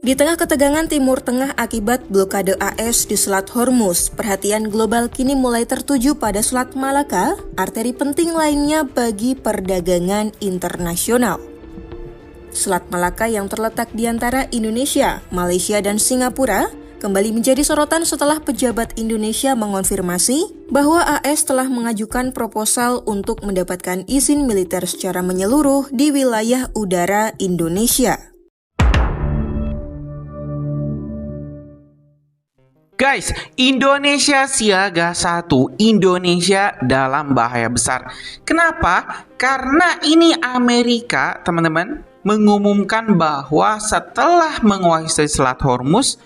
Di tengah ketegangan Timur Tengah akibat blokade AS di Selat Hormuz, perhatian global kini mulai tertuju pada Selat Malaka, arteri penting lainnya bagi perdagangan internasional. Selat Malaka yang terletak di antara Indonesia, Malaysia, dan Singapura kembali menjadi sorotan setelah pejabat Indonesia mengonfirmasi bahwa AS telah mengajukan proposal untuk mendapatkan izin militer secara menyeluruh di wilayah udara Indonesia. Guys, Indonesia siaga 1, Indonesia dalam bahaya besar. Kenapa? Karena ini Amerika, teman-teman, mengumumkan bahwa setelah menguasai Selat Hormuz,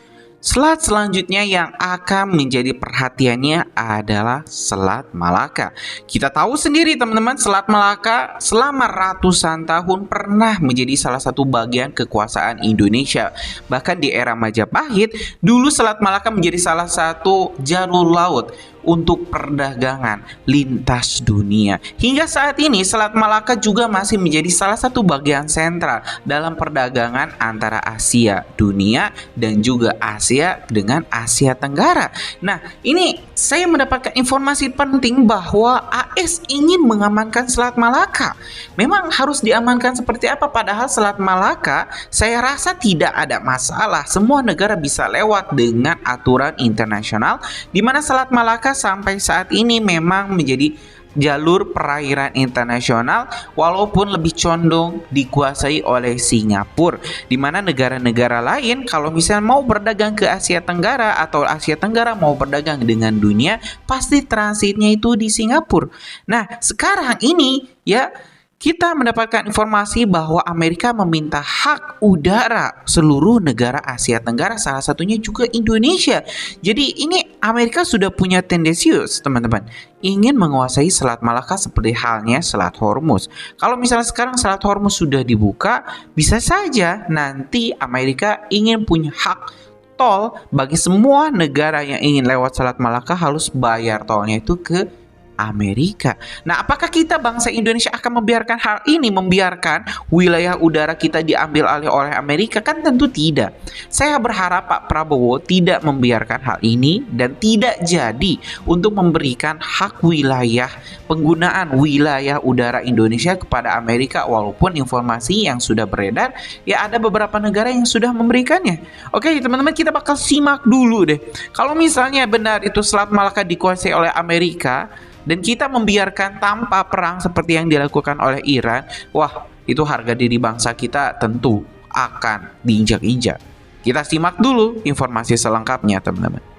selat selanjutnya yang akan menjadi perhatiannya adalah Selat Malaka. Kita tahu sendiri teman-teman, Selat Malaka selama ratusan tahun pernah menjadi salah satu bagian kekuasaan Indonesia. Bahkan di era Majapahit, dulu Selat Malaka menjadi salah satu jalur laut untuk perdagangan lintas dunia. Hingga saat ini Selat Malaka juga masih menjadi salah satu bagian sentral dalam perdagangan antara Asia dunia dan juga Asia dengan Asia Tenggara. Nah, ini saya mendapatkan informasi penting bahwa AS ingin mengamankan Selat Malaka. Memang harus diamankan seperti apa? Padahal Selat Malaka saya rasa tidak ada masalah. Semua negara bisa lewat dengan aturan internasional, di mana Selat Malaka sampai saat ini memang menjadi jalur perairan internasional walaupun lebih condong dikuasai oleh Singapura, di mana negara-negara lain kalau misalnya mau berdagang ke Asia Tenggara atau Asia Tenggara mau berdagang dengan dunia pasti transitnya itu di Singapura. Nah, sekarang ini ya kita mendapatkan informasi bahwa Amerika meminta hak udara seluruh negara Asia Tenggara, salah satunya juga Indonesia. Jadi ini Amerika sudah punya tendensius, teman-teman, ingin menguasai Selat Malaka seperti halnya Selat Hormuz. Kalau misalnya sekarang Selat Hormuz sudah dibuka, bisa saja nanti Amerika ingin punya hak tol bagi semua negara yang ingin lewat Selat Malaka harus bayar tolnya itu ke Amerika. Nah, apakah kita bangsa Indonesia akan membiarkan hal ini, membiarkan wilayah udara kita diambil alih oleh Amerika? Kan tentu tidak. Saya berharap Pak Prabowo tidak membiarkan hal ini dan tidak jadi untuk memberikan hak wilayah, penggunaan wilayah udara Indonesia kepada Amerika, walaupun informasi yang sudah beredar ya ada beberapa negara yang sudah memberikannya. Oke, teman-teman, kita bakal simak dulu deh. Kalau misalnya benar itu Selat Malaka dikuasai oleh Amerika dan kita membiarkan tanpa perang seperti yang dilakukan oleh Iran, wah, itu harga diri bangsa kita tentu akan diinjak-injak. Kita simak dulu informasi selengkapnya, teman-teman.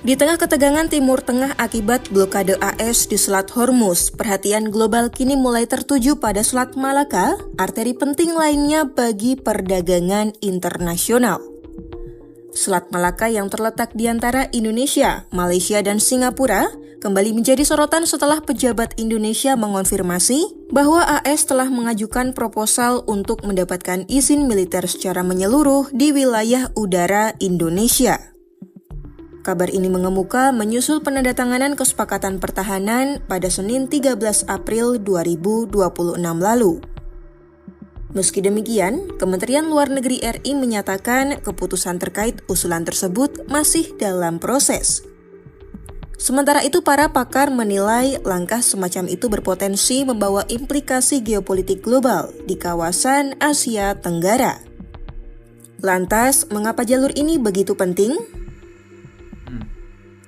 Di tengah ketegangan Timur Tengah akibat blokade AS di Selat Hormuz, perhatian global kini mulai tertuju pada Selat Malaka, arteri penting lainnya bagi perdagangan internasional. Selat Malaka yang terletak di antara Indonesia, Malaysia, dan Singapura kembali menjadi sorotan setelah pejabat Indonesia mengonfirmasi bahwa AS telah mengajukan proposal untuk mendapatkan izin militer secara menyeluruh di wilayah udara Indonesia. Kabar ini mengemuka menyusul penandatanganan kesepakatan pertahanan pada Senin 13 April 2026 lalu. Meski demikian, Kementerian Luar Negeri RI menyatakan keputusan terkait usulan tersebut masih dalam proses. Sementara itu, para pakar menilai langkah semacam itu berpotensi membawa implikasi geopolitik global di kawasan Asia Tenggara. Lantas, mengapa jalur ini begitu penting?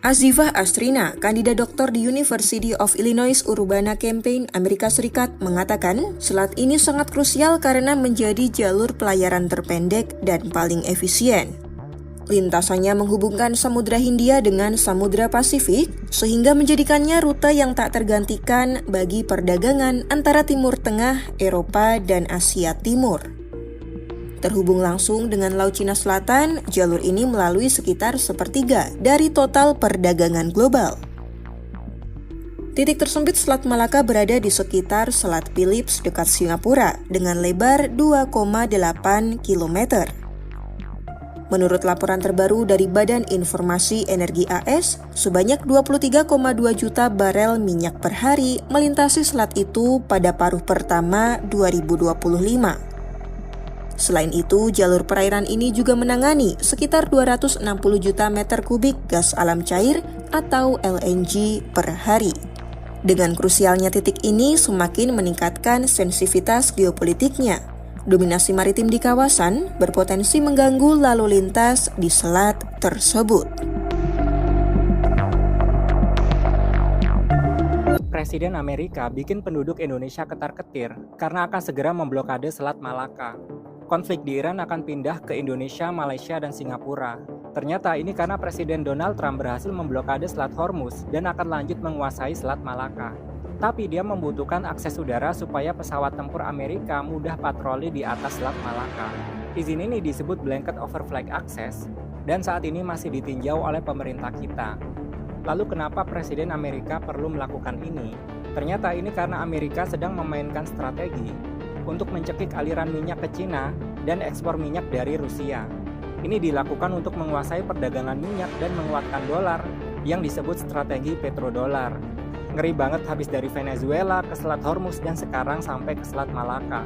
Azifah Astrina, kandidat doktor di University of Illinois Urbana-Champaign, Amerika Serikat, mengatakan selat ini sangat krusial karena menjadi jalur pelayaran terpendek dan paling efisien. Lintasannya menghubungkan Samudra Hindia dengan Samudra Pasifik, sehingga menjadikannya rute yang tak tergantikan bagi perdagangan antara Timur Tengah, Eropa, dan Asia Timur. Terhubung langsung dengan Laut Cina Selatan, jalur ini melalui sekitar sepertiga dari total perdagangan global. Titik tersempit Selat Malaka berada di sekitar Selat Phillips dekat Singapura dengan lebar 2,8 km. Menurut laporan terbaru dari Badan Informasi Energi AS, sebanyak 23,2 juta barel minyak per hari melintasi selat itu pada paruh pertama 2025. Selain itu, jalur perairan ini juga menangani sekitar 260 juta meter kubik gas alam cair atau LNG per hari. Dengan krusialnya titik ini semakin meningkatkan sensitivitas geopolitiknya. Dominasi maritim di kawasan berpotensi mengganggu lalu lintas di selat tersebut. Presiden Amerika bikin penduduk Indonesia ketar-ketir karena akan segera memblokade Selat Malaka. Konflik di Iran akan pindah ke Indonesia, Malaysia, dan Singapura. Ternyata ini karena Presiden Donald Trump berhasil memblokade Selat Hormuz dan akan lanjut menguasai Selat Malaka. Tapi dia membutuhkan akses udara supaya pesawat tempur Amerika mudah patroli di atas Selat Malaka. Izin ini disebut Blanket Overflight Access dan saat ini masih ditinjau oleh pemerintah kita. Lalu kenapa Presiden Amerika perlu melakukan ini? Ternyata ini karena Amerika sedang memainkan strategi untuk mencekik aliran minyak ke Cina dan ekspor minyak dari Rusia. Ini dilakukan untuk menguasai perdagangan minyak dan menguatkan dolar yang disebut strategi petrodolar. Ngeri banget habis dari Venezuela ke Selat Hormuz dan sekarang sampai ke Selat Malaka.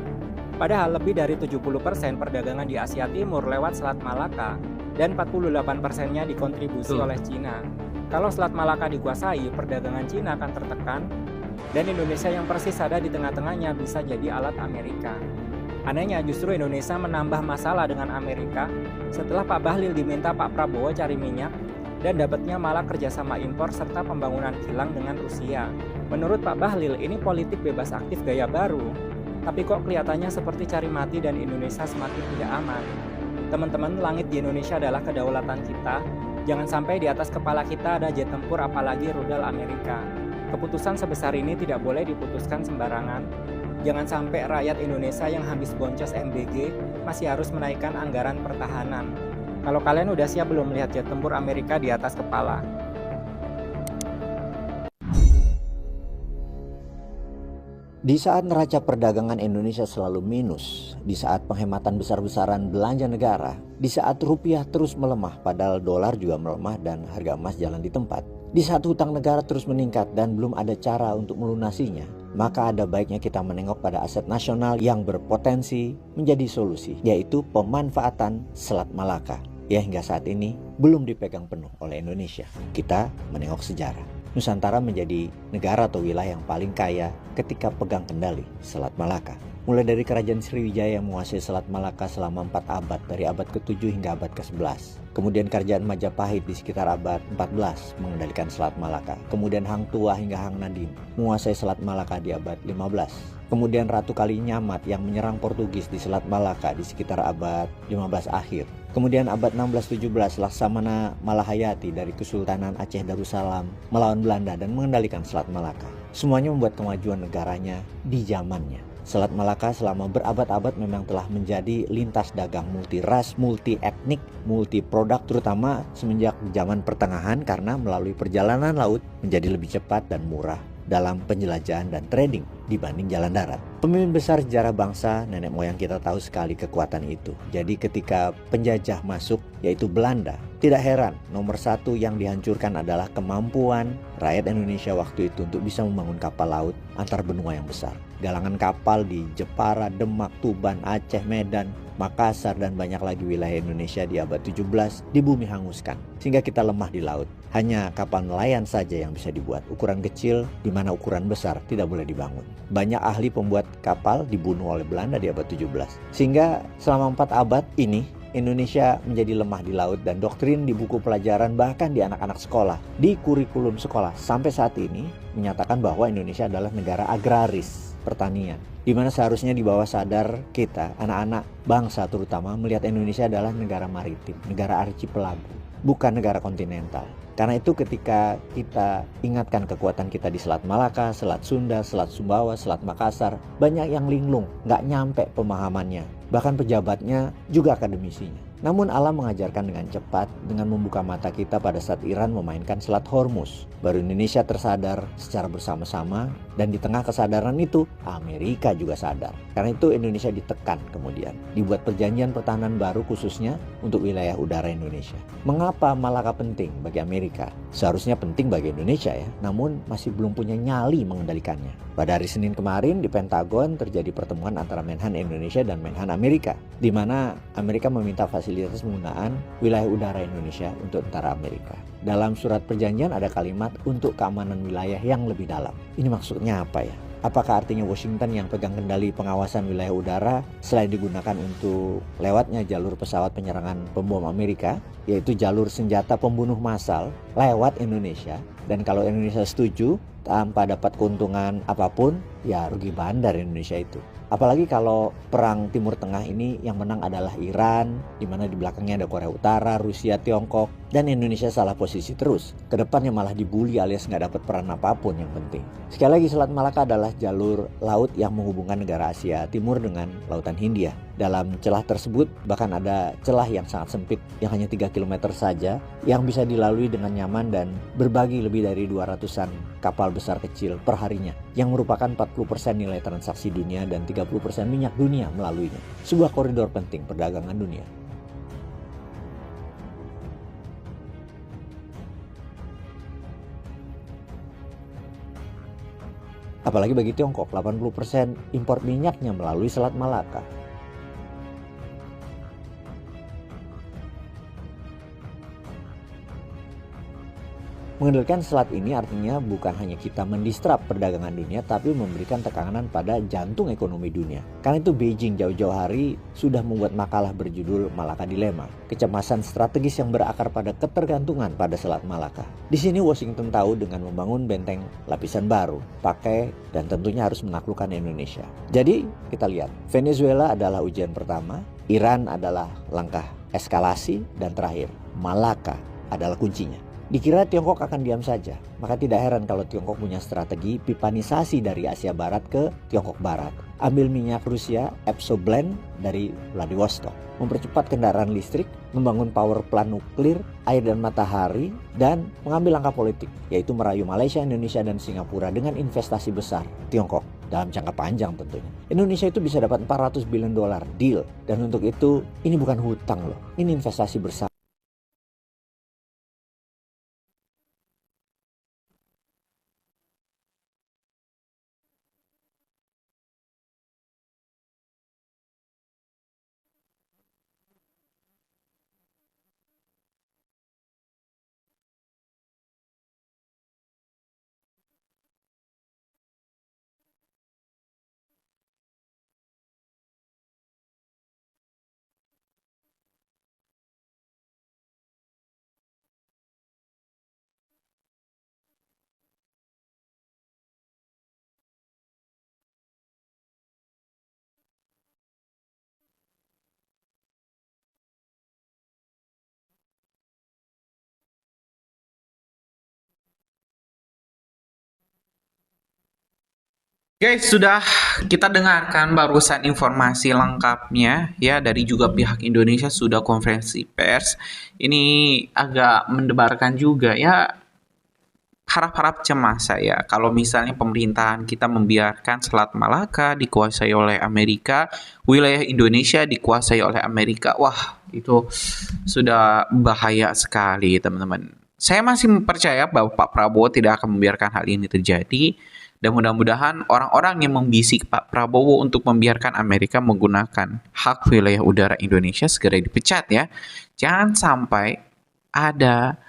Padahal lebih dari 70% perdagangan di Asia Timur lewat Selat Malaka dan 48%-nya dikontribusi oleh Cina. Kalau Selat Malaka dikuasai, perdagangan Cina akan tertekan dan Indonesia yang persis ada di tengah-tengahnya bisa jadi alat Amerika. Anehnya justru Indonesia menambah masalah dengan Amerika setelah Pak Bahlil diminta Pak Prabowo cari minyak dan dapatnya malah kerjasama impor serta pembangunan kilang dengan Rusia. Menurut Pak Bahlil, ini politik bebas aktif gaya baru, tapi kok kelihatannya seperti cari mati dan Indonesia semakin tidak aman. Teman-teman, langit di Indonesia adalah kedaulatan kita. Jangan sampai di atas kepala kita ada jet tempur apalagi rudal Amerika. Keputusan sebesar ini tidak boleh diputuskan sembarangan. Jangan sampai rakyat Indonesia yang habis boncos MBG masih harus menaikkan anggaran pertahanan. Kalau kalian udah siap belum melihat jet tempur Amerika di atas kepala? Di saat neraca perdagangan Indonesia selalu minus, di saat penghematan besar-besaran belanja negara, di saat rupiah terus melemah padahal dolar juga melemah dan harga emas jalan di tempat, di saat hutang negara terus meningkat dan belum ada cara untuk melunasinya, maka ada baiknya kita menengok pada aset nasional yang berpotensi menjadi solusi, yaitu pemanfaatan Selat Malaka. Ya, hingga saat ini belum dipegang penuh oleh Indonesia. Kita menengok sejarah. Nusantara menjadi negara atau wilayah yang paling kaya ketika pegang kendali Selat Malaka. Mulai dari Kerajaan Sriwijaya yang menguasai Selat Malaka selama 4 abad, dari abad ke-7 hingga abad ke-11. Kemudian Kerajaan Majapahit di sekitar abad 14 mengendalikan Selat Malaka. Kemudian Hang Tuah hingga Hang Nadim menguasai Selat Malaka di abad 15. Kemudian Ratu Kalinyamat yang menyerang Portugis di Selat Malaka di sekitar abad 15 akhir. Kemudian abad 16-17 Laksamana Malahayati dari Kesultanan Aceh Darussalam melawan Belanda dan mengendalikan Selat Malaka. Semuanya membuat kemajuan negaranya di zamannya. Selat Malaka selama berabad-abad memang telah menjadi lintas dagang multi-ras, multi-etnik, multi-produk, terutama semenjak zaman pertengahan karena melalui perjalanan laut menjadi lebih cepat dan murah dalam penjelajahan dan trading dibanding jalan darat. Pemimpin besar sejarah bangsa, nenek moyang kita tahu sekali kekuatan itu. Jadi ketika penjajah masuk, yaitu Belanda, tidak heran nomor satu yang dihancurkan adalah kemampuan rakyat Indonesia waktu itu untuk bisa membangun kapal laut antar benua yang besar. Galangan kapal di Jepara, Demak, Tuban, Aceh, Medan, Makassar, dan banyak lagi wilayah Indonesia di abad 17 di bumi hanguskan, sehingga kita lemah di laut. Hanya kapal nelayan saja yang bisa dibuat, ukuran kecil di mana ukuran besar tidak boleh dibangun. Banyak ahli pembuat kapal dibunuh oleh Belanda di abad 17. Sehingga selama 4 abad ini Indonesia menjadi lemah di laut, dan doktrin di buku pelajaran bahkan di anak-anak sekolah, di kurikulum sekolah sampai saat ini menyatakan bahwa Indonesia adalah negara agraris, pertanian, di mana seharusnya di bawah sadar kita, anak-anak bangsa terutama, melihat Indonesia adalah negara maritim, negara archipelago, bukan negara kontinental. Karena itu ketika kita ingatkan kekuatan kita di Selat Malaka, Selat Sunda, Selat Sumbawa, Selat Makassar, banyak yang linglung, nggak nyampe pemahamannya. Bahkan pejabatnya juga akademisinya. Namun Allah mengajarkan dengan cepat dengan membuka mata kita pada saat Iran memainkan Selat Hormuz. Baru Indonesia tersadar secara bersama-sama Dan di tengah kesadaran itu, Amerika juga sadar. Karena itu Indonesia ditekan kemudian. Dibuat perjanjian pertahanan baru khususnya untuk wilayah udara Indonesia. Mengapa Malaka penting bagi Amerika? Seharusnya penting bagi Indonesia ya, namun masih belum punya nyali mengendalikannya. Pada hari Senin kemarin di Pentagon terjadi pertemuan antara Menhan Indonesia dan Menhan Amerika, di mana Amerika meminta fasilitas penggunaan wilayah udara Indonesia untuk tentara Amerika. Dalam surat perjanjian ada kalimat untuk keamanan wilayah yang lebih dalam. Ini maksudnya apa ya? Apakah artinya Washington yang pegang kendali pengawasan wilayah udara selain digunakan untuk lewatnya jalur pesawat penyerangan pembom Amerika, yaitu jalur senjata pembunuh massal lewat Indonesia, dan kalau Indonesia setuju tanpa dapat keuntungan apapun, ya rugi bandar Indonesia itu. Apalagi kalau perang Timur Tengah ini yang menang adalah Iran, di mana di belakangnya ada Korea Utara, Rusia, Tiongkok, dan Indonesia salah posisi terus. Kedepannya malah dibully alias nggak dapat peran apapun yang penting. Sekali lagi, Selat Malaka adalah jalur laut yang menghubungkan negara Asia Timur dengan Lautan Hindia. Dalam celah tersebut bahkan ada celah yang sangat sempit yang hanya 3 km saja yang bisa dilalui dengan nyaman dan berbagi lebih dari 200-an kapal besar kecil perharinya yang merupakan 40% nilai transaksi dunia dan 30% minyak dunia melaluinya. Sebuah koridor penting perdagangan dunia. Apalagi bagi Tiongkok, 80% impor minyaknya melalui Selat Malaka. Mengendalikan selat ini artinya bukan hanya kita mendistrap perdagangan dunia, tapi memberikan tekanan pada jantung ekonomi dunia. Karena itu Beijing jauh-jauh hari sudah membuat makalah berjudul Malaka Dilema, kecemasan strategis yang berakar pada ketergantungan pada Selat Malaka. Di sini Washington tahu dengan membangun benteng lapisan baru, pakai dan tentunya harus menaklukkan Indonesia. Jadi kita lihat, Venezuela adalah ujian pertama, Iran adalah langkah eskalasi, dan terakhir Malaka adalah kuncinya. Dikira Tiongkok akan diam saja, maka tidak heran kalau Tiongkok punya strategi pipanisasi dari Asia Barat ke Tiongkok Barat. Ambil minyak Rusia, Epsoblend dari Vladivostok, mempercepat kendaraan listrik, membangun power plant nuklir, air dan matahari, dan mengambil langkah politik, yaitu merayu Malaysia, Indonesia, dan Singapura dengan investasi besar Tiongkok dalam jangka panjang tentunya. Indonesia itu bisa dapat $400 billion deal, dan untuk itu ini bukan hutang loh, ini investasi bersama. Guys, sudah kita dengarkan barusan informasi lengkapnya ya dari juga pihak Indonesia sudah konferensi pers. Ini agak mendebarkan juga ya harap-harap cemas saya kalau misalnya pemerintahan kita membiarkan Selat Malaka dikuasai oleh Amerika, wilayah Indonesia dikuasai oleh Amerika. Wah, itu sudah bahaya sekali, teman-teman. Saya masih percaya bahwa Pak Prabowo tidak akan membiarkan hal ini terjadi. Dan mudah-mudahan orang-orang yang membisik Pak Prabowo untuk membiarkan Amerika menggunakan hak wilayah udara Indonesia segera dipecat ya. Jangan sampai ada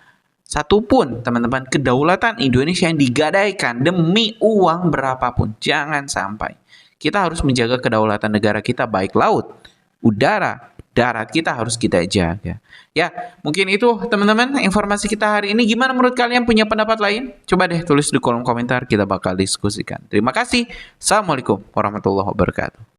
satupun teman-teman kedaulatan Indonesia yang digadaikan demi uang berapapun. Jangan sampai. Kita harus menjaga kedaulatan negara kita baik laut, udara, darat, kita harus kita jaga. Ya, mungkin itu teman-teman informasi kita hari ini. Gimana menurut kalian, punya pendapat lain? Coba deh tulis di kolom komentar, kita bakal diskusikan. Terima kasih. Assalamualaikum warahmatullahi wabarakatuh.